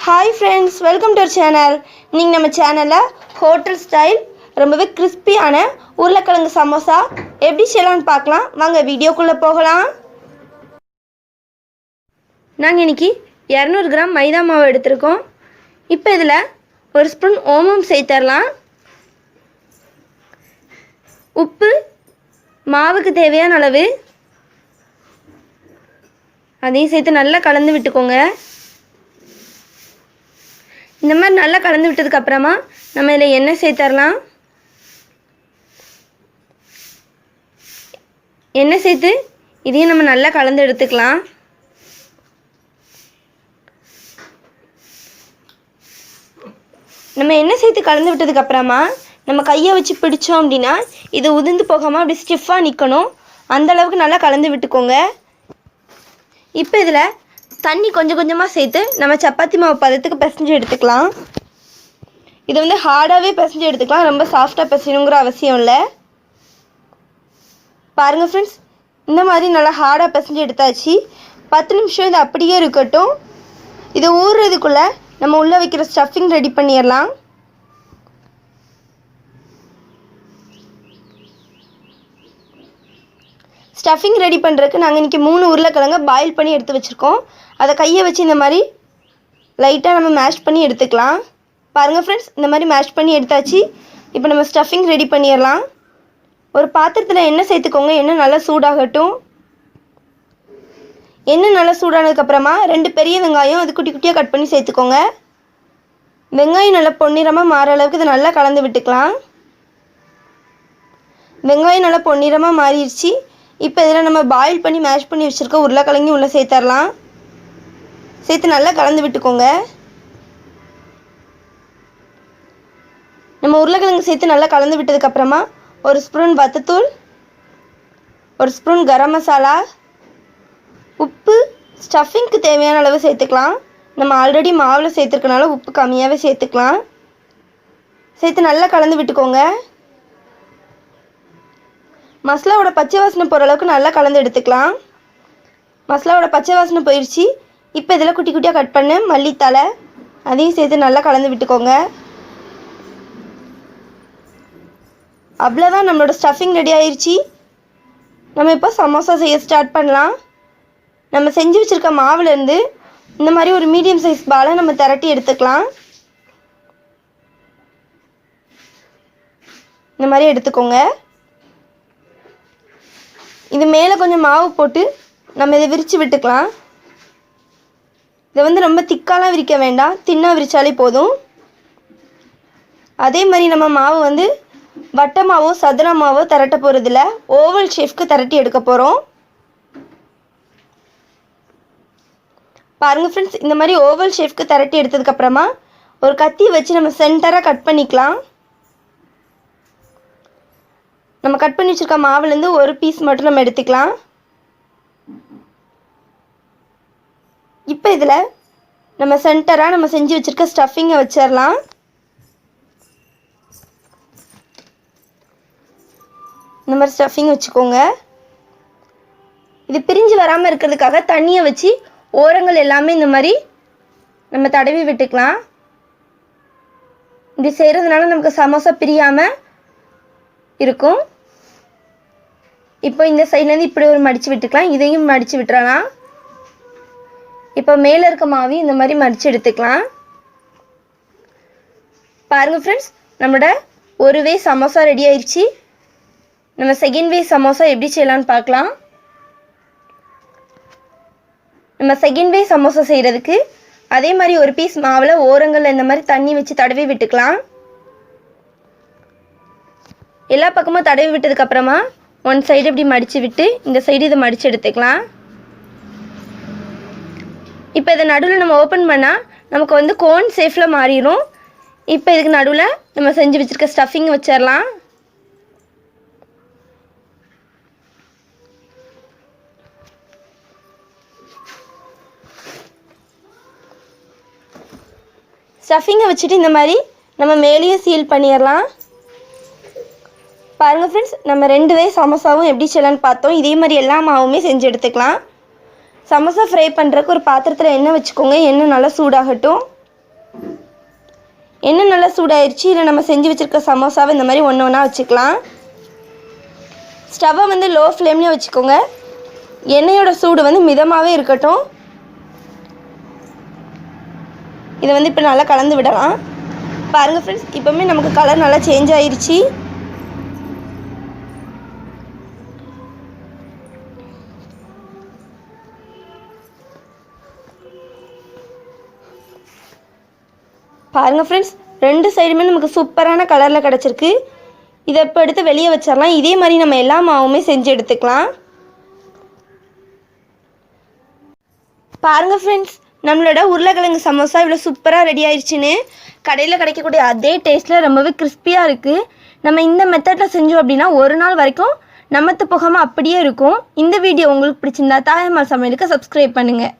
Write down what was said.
Hi friends, welcome to our channel. நீங்கள் நம்ம சேனலில் ஹோட்டல் ஸ்டைல் ரொம்பவே கிறிஸ்பியான உருளைக்கிழங்கு சமோசா எப்படி செய்யலாம்னு பார்க்கலாம். வாங்க வீடியோக்குள்ளே போகலாம். நாங்கள் இன்றைக்கி 200 கிராம் மைதா மாவு எடுத்திருக்கோம். இப்போ இதில் ஒரு ஸ்பூன் ஓமம் சேர்த்துடலாம். உப்பு மாவுக்கு தேவையான அளவு அதையும் சேர்த்து நல்லா கலந்து விட்டுக்கோங்க. இந்த மாதிரி நல்லா கலந்து விட்டதுக்கப்புறமா நம்ம இதில் எண்ணெய் சேர்த்துடலாம். எண்ணெய் சேர்த்து இதையும் நம்ம நல்லா கலந்து எடுத்துக்கலாம். நம்ம எண்ணெய் சேர்த்து கலந்து விட்டதுக்கப்புறமா நம்ம கையை வச்சு பிடிச்சோம் அப்படின்னா இது உதிர்ந்து போகாமல் அப்படி ஸ்டிஃபாக நிற்கணும். அந்தளவுக்கு நல்லா கலந்து விட்டுக்கோங்க. இப்போ இதில் தண்ணி கொஞ்சம் கொஞ்சமாக சேர்த்து நம்ம சப்பாத்தி மாவு பதத்துக்கு பிசைஞ்சு எடுத்துக்கலாம். இது வந்து ஹார்டாகவே பிசைஞ்சு எடுத்துக்கலாம், ரொம்ப சாஃப்டாக பிசையணுங்கிற அவசியம் இல்லை. பாருங்கள் ஃப்ரெண்ட்ஸ், இந்த மாதிரி நல்லா ஹார்டாக பிசைஞ்சு எடுத்தாச்சு. 10 நிமிஷம் இது அப்படியே இருக்கட்டும். இது ஊறுறதுக்குள்ளே நம்ம உள்ளே வைக்கிற ஸ்டஃபிங் ரெடி பண்ணிடலாம். ஸ்டஃபிங் ரெடி பண்ணுறதுக்கு நாங்கள் இன்றைக்கி 3 உருளைக்கிழங்க பாயில் பண்ணி எடுத்து வச்சுருக்கோம். அதை கையை வச்சு இந்த மாதிரி லைட்டாக நம்ம மேஷ் பண்ணி எடுத்துக்கலாம். பாருங்கள் ஃப்ரெண்ட்ஸ், இந்த மாதிரி மேஷ் பண்ணி எடுத்தாச்சு. இப்போ நம்ம ஸ்டஃபிங் ரெடி பண்ணிடலாம். ஒரு பாத்திரத்தில் எண்ணெய் சேர்த்துக்கோங்க. எண்ணெய் நல்லா சூடாகட்டும். எண்ணெய் நல்லா சூடானதுக்கப்புறமா 2 பெரிய வெங்காயம் அது குட்டி குட்டியாக கட் பண்ணி சேர்த்துக்கோங்க. வெங்காயம் நல்லா பொன்னிறமாக மாற அளவுக்கு இதை நல்லா கலந்து விட்டுக்கலாம். வெங்காயம் நல்லா பொன்னிறமாக மாறிடுச்சு. இப்போ இதில் நம்ம பாயில் பண்ணி மேஷ் பண்ணி வச்சுருக்க உருளைக்கிழங்கு உள்ளே சேர்த்துடலாம். சேர்த்து நல்லா கலந்து விட்டுக்கோங்க. நம்ம உருளைக்கிழங்கு சேர்த்து நல்லா கலந்து விட்டதுக்கப்புறமா ஒரு ஸ்பூன் வத்தத்தூள், ஒரு ஸ்பூன் கரம் மசாலா, உப்பு ஸ்டஃபிங்க்கு தேவையான அளவு சேர்த்துக்கலாம். நம்ம ஆல்ரெடி மாவில் சேர்த்துருக்கனால உப்பு கம்மியாகவே சேர்த்துக்கலாம். சேர்த்து நல்லா கலந்து விட்டுக்கோங்க. மசாலாவோட பச்சை வாசனை போகிற அளவுக்கு நல்லா கலந்து எடுத்துக்கலாம். மசாலாவோட பச்சை வாசனை போயிடுச்சு. இப்போ இதில் குட்டி குட்டியாக கட் பண்ண மல்லித்தலை அதையும் சேர்த்து நல்லா கலந்து விட்டுக்கோங்க. அவ்வளோதான், நம்மளோட ஸ்டஃபிங் ரெடி ஆயிடுச்சு. நம்ம இப்போ சமோசா செய்ய ஸ்டார்ட் பண்ணலாம். நம்ம செஞ்சு வச்சுருக்க மாவுலேருந்து இந்த மாதிரி ஒரு மீடியம் சைஸ் பாலை நம்ம திரட்டி எடுத்துக்கலாம். இந்த மாதிரி எடுத்துக்கோங்க. இது மேலே கொஞ்சம் மாவு போட்டு நம்ம இதை விரித்து விட்டுக்கலாம். இதை வந்து ரொம்ப திக்காலாம் விரிக்க வேண்டாம், தின்னாக விரித்தாலே போதும். அதே மாதிரி நம்ம மாவு வந்து வட்டமாவோ சதுரமாவோ திரட்ட போகிறதில்ல, ஓவல் ஷேப்க்கு திரட்டி எடுக்க போகிறோம். பாருங்கள் ஃப்ரெண்ட்ஸ், இந்த மாதிரி ஓவல் ஷேப்க்கு திரட்டி எடுத்ததுக்கப்புறமா ஒரு கத்தி வச்சு நம்ம சென்டராக கட் பண்ணிக்கலாம். நம்ம கட் பண்ணி வச்சுருக்க மாவுலேருந்து ஒரு பீஸ் மட்டும் நம்ம எடுத்துக்கலாம். இப்போ இதில் நம்ம சென்டராக நம்ம செஞ்சு வச்சுருக்க ஸ்டஃபிங்கை வச்சிடலாம். இந்த மாதிரி ஸ்டஃபிங் வச்சுக்கோங்க. இது பிரிஞ்சு வராமல் இருக்கிறதுக்காக தண்ணியை வச்சு ஓரங்கள் எல்லாமே இந்த மாதிரி நம்ம தடவி விட்டுக்கலாம். இப்படி செய்கிறதுனால நமக்கு சமோசா பிரியாமல் இருக்கும். இப்போ இந்த சைட்லேருந்து இப்படி ஒரு மடித்து விட்டுக்கலாம். இதையும் மடித்து விட்டுறலாம். இப்போ மேலே இருக்க மாவி இந்த மாதிரி மடித்து எடுத்துக்கலாம். பாருங்கள் ஃப்ரெண்ட்ஸ், நம்மளோட ஒரு வே சமோசா ரெடி ஆயிடுச்சு. நம்ம செகண்ட் வே சமோசா எப்படி செய்யலான்னு பார்க்கலாம். நம்ம செகண்ட் வே சமோசா செய்கிறதுக்கு அதே மாதிரி ஒரு பீஸ் மாவில் ஓரங்களில் இந்த மாதிரி தண்ணி வச்சு தடவி விட்டுக்கலாம். எல்லா பக்கமும் தடவி விட்டதுக்கப்புறமா ஒன் சைடு இப்படி மடித்து விட்டு இந்த சைடு இதை மடித்து எடுத்துக்கலாம். இப்போ இதை நடுவில் நம்ம ஓப்பன் பண்ணால் நமக்கு வந்து கோன் ஷேப்பில் மாறிடும். இப்போ இதுக்கு நடுவில் நம்ம செஞ்சு வச்சுருக்க ஸ்டஃபிங் வச்சிடலாம். ஸ்டஃபிங்கை வச்சுட்டு இந்த மாதிரி நம்ம மேலேயும் சீல் பண்ணிடலாம். பாருங்கள் ஃப்ரெண்ட்ஸ், நம்ம 2 வே சமோசாவும் எப்படி செய்யலான்னு பார்த்தோம். இதே மாதிரி எல்லா மாவுமே செஞ்சு எடுத்துக்கலாம். சமோசா ஃப்ரை பண்ணுறதுக்கு ஒரு பாத்திரத்தில் எண்ணெய் வச்சுக்கோங்க. எண்ணெய் நல்லா சூடாகட்டும். எண்ணெய் நல்லா சூடாயிருச்சு. இதில் நம்ம செஞ்சு வச்சுருக்க சமோசாவை இந்த மாதிரி ஒன்று ஒன்றா வச்சுக்கலாம். ஸ்டவ்வை வந்து லோ ஃப்ளேம்லேயே வச்சுக்கோங்க. எண்ணெயோட சூடு வந்து மிதமாகவே இருக்கட்டும். இதை வந்து இப்போ நல்லா கலந்து விடலாம். பாருங்கள் ஃப்ரெண்ட்ஸ், இப்போவுமே நமக்கு கலர் நல்லா சேஞ்ச் ஆயிடுச்சு. பாருங்கள் ஃப்ரெண்ட்ஸ், 2 சைடுமே நமக்கு சூப்பரான கலரில் கிடச்சிருக்கு. இதை இப்போ எடுத்து வெளியே வச்சிடலாம். இதே மாதிரி நம்ம எல்லா மாவுமே செஞ்சு எடுத்துக்கலாம். பாருங்கள் ஃப்ரெண்ட்ஸ், நம்மளோட உருளைக்கிழங்கு சமோசா இவ்வளோ சூப்பராக ரெடி ஆயிடுச்சுன்னு. கடையில் கிடைக்கக்கூடிய அதே டேஸ்ட்டில் ரொம்பவே கிறிஸ்பியாக இருக்குது. நம்ம இந்த மெத்தடில் செஞ்சோம் அப்படின்னா ஒரு நாள் வரைக்கும் நமத்து போகாமல் அப்படியே இருக்கும். இந்த வீடியோ உங்களுக்கு பிடிச்சிருந்தா தாயம்மாள் சமையலுக்கு சப்ஸ்கிரைப் பண்ணுங்கள்.